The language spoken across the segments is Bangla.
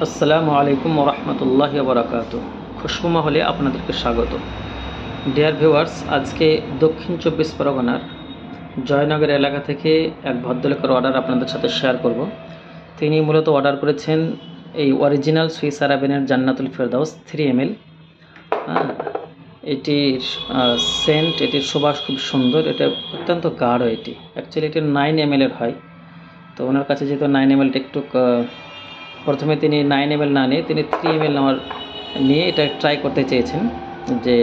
আসসালামু আলাইকুম ওরহমতুল্লাহি ওবরাকাতুহু। খুশবু মহলে আপনাদেরকে স্বাগত। ডিয়ার ভিউয়ার্স, আজকে দক্ষিণ 24 পরগনার জয়নগর এলাকা থেকে এক ভদ্রলোকের অর্ডার আপনাদের সাথে শেয়ার করব। তিনি মূলত অর্ডার করেছেন এই অরিজিনাল সুইস আরাবিয়ানের জান্নাতুল ফেরদাউস 3 ml। এটির সেন্ট, এটির সুবাস খুব সুন্দর, এটা অত্যন্ত গাঢ়। এটি অ্যাকচুয়ালি এটির 9 ml এর হয়। তো ওনার কাছে যেহেতু 9 ml একটু প্রথমে তিনি 9 ml না নিয়ে তিনি 3 ml নিয়ে এটা ট্রাই করতে চেয়েছেন যে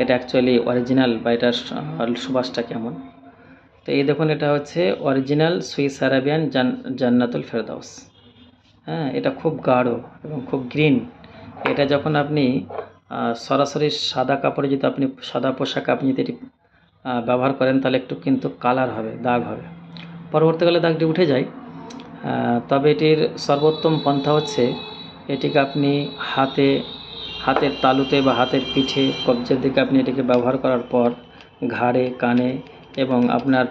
এটা অ্যাকচুয়ালি অরিজিনাল বা এটার সুবাসটা কেমন। তো এই দেখুন, এটা হচ্ছে অরিজিনাল সুইস আরাবিয়ান জান্নাতুল ফেরদাউস। এটা খুব গাঢ় এবং খুব গ্রিন। এটা যখন আপনি সরাসরি সাদা কাপড়ে, যদি আপনি সাদা পোশাকে আপনি যদি এটি ব্যবহার করেন তাহলে একটু কিন্তু কালার হবে, দাগ হবে, পরবর্তীকালে দাগটি উঠে যায়। তবে এটির সর্বোত্তম পন্থা হচ্ছে এটিকে আপনি হাতের তালুতে বা হাতের পিঠে কবজের দিকে আপনি এটিকে ব্যবহার করার পর ঘাড়ে, কানে এবং আপনার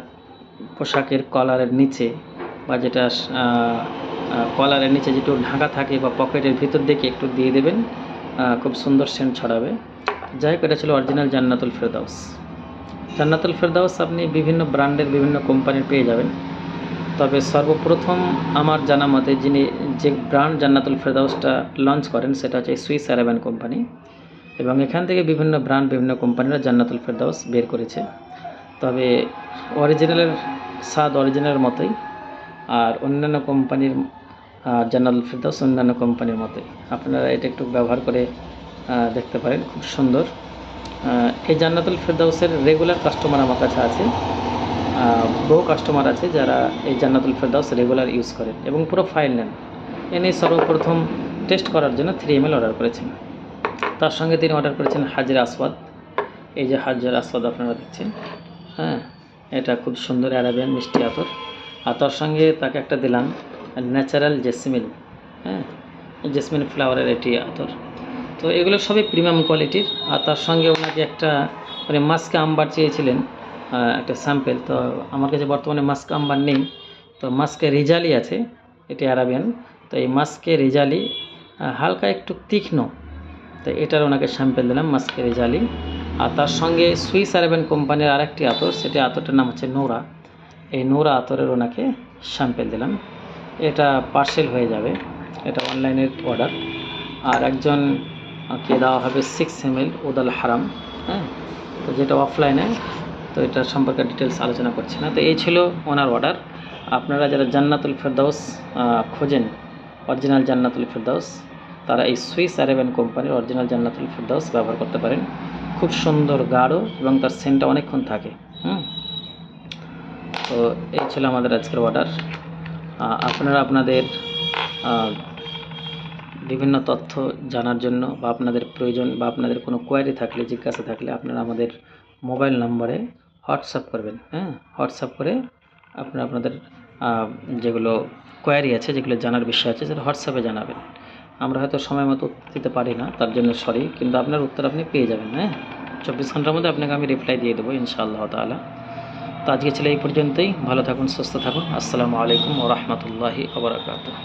পোশাকের কলারের নিচে বা যেটা কলারের নিচে যেটু ঢাকা থাকে বা পকেটের ভিতর দিকে একটু দিয়ে দেবেন, খুব সুন্দর সেন্ট ছড়াবে। যাই হোক, এটা ছিল অরিজিনাল জান্নাতুল ফেরদাউস। জান্নাতুল ফেরদাউস আপনি বিভিন্ন ব্র্যান্ডের, বিভিন্ন কোম্পানির পেয়ে যাবেন। তবে সর্বপ্রথম আমার জানা মতে যে ব্র্যান্ড জান্নাতুল ফেরদাউসটা লঞ্চ করেন সেটা হচ্ছে সুইস আরাবিয়ান কোম্পানি, এবং এখান থেকে বিভিন্ন ব্র্যান্ড, বিভিন্ন কোম্পানিরা জান্নাতুল ফেরদাউস বের করেছে। তবে অরিজিনালের স্বাদ অরিজিনালের মতোই, আর অন্যান্য কোম্পানির জান্নাতুল ফেরদাউস অন্যান্য কোম্পানির মতোই। আপনারা এটা একটু ব্যবহার করে দেখতে পারেন, খুব সুন্দর। এই জান্নাতুল ফেরদাউসের রেগুলার কাস্টমার আমার কাছে আছে, বহু কাস্টমার আছে যারা এই জান্নাতুল ফেরদাউস রেগুলার ইউজ করেন এবং পুরো ফাইল নেন। এনে সর্বপ্রথম টেস্ট করার জন্য 3 ml অর্ডার করেছেন। তার সঙ্গে তিনি অর্ডার করেছেন হাজরা আসওয়াদ। এই যে হাজরা আসওয়াদ আপনারা দেখছেন, এটা খুব সুন্দর আরাবিয়ান মিষ্টি আতর। আর তার সঙ্গে তাকে একটা দিলাম ন্যাচারাল জেসমিন, জেসমিন ফ্লাওয়ারের এটি আতর। তো এগুলো সবই প্রিমিয়াম কোয়ালিটির। আর তার সঙ্গে ওনাকে একটা মানে মাস্ক আম্বার চেয়েছিলেন, একটা স্যাম্পেল। তো আমার কাছে বর্তমানে মাস্ক আম্বার নেই, তো মাস্কে রিজালি আছে, এটি আরাবিয়ান। তো এই মাস্কে রিজালি হালকা একটু তীক্ষ্ণ, তো এটার ওনাকে স্যাম্পেল দিলাম, মাস্কে রিজালি। আর তার সঙ্গে সুইস আরাবিয়ান কোম্পানির আরেকটি আতর, সেটি আতরটার নাম হচ্ছে নোরা। এই নোরা আতরের ওনাকে স্যাম্পেল দিলাম। এটা পার্সেল হয়ে যাবে, এটা অনলাইনের অর্ডার। আর একজনকে দেওয়া হবে 6 ml উদাল হারাম, তো যেটা অফলাইনে, তো এটা সম্পর্কে ডিটেলস আলোচনা করছি না। তো এই ছিল ওনার অর্ডার। আপনারা যারা জান্নাতুল ফেরদাউস খোঁজেন, অরিজিনাল জান্নাতুল ফেরদাউস, তারা এই সুইস আরাবিয়ান কোম্পানির অরিজিনাল জান্নাতুল ফেরদাউস ব্যবহার করতে পারেন। খুব সুন্দর, গাঢ় এবং তার সেন্টটা অনেকক্ষণ থাকে। তো এই ছিল আমাদের আজকের অর্ডার। আপনারা আপনাদের বিভিন্ন তথ্য জানার জন্য বা আপনাদের প্রয়োজন বা আপনাদের কোনো কোয়ারি থাকলে, জিজ্ঞাসা থাকলে, আপনারা আমাদের মোবাইল নম্বরে হোয়াটসঅ্যাপ করবেন। হোয়াটসঅ্যাপ করে আপনারা আপনাদের যেগুলো কোয়ারি আছে, যেগুলো জানার বিষয় আছে, সেটা হোয়াটসঅ্যাপে জানাবেন। আমরা হয়তো সময় মতো উত্তর দিতে পারি না, তার জন্য সরি, কিন্তু আপনার উত্তর আপনি পেয়ে যাবেন। 24 ঘন্টার মধ্যে আপনাকে আমি রিপ্লাই দিয়ে দেবো ইনশাআল্লাহ তাআলা। তো আজকে ছিল এই পর্যন্তই। ভালো থাকুন, সুস্থ থাকুন। আসসালামু আলাইকুম ওয়া রাহমাতুল্লাহি ওয়া বারাকাতুহু।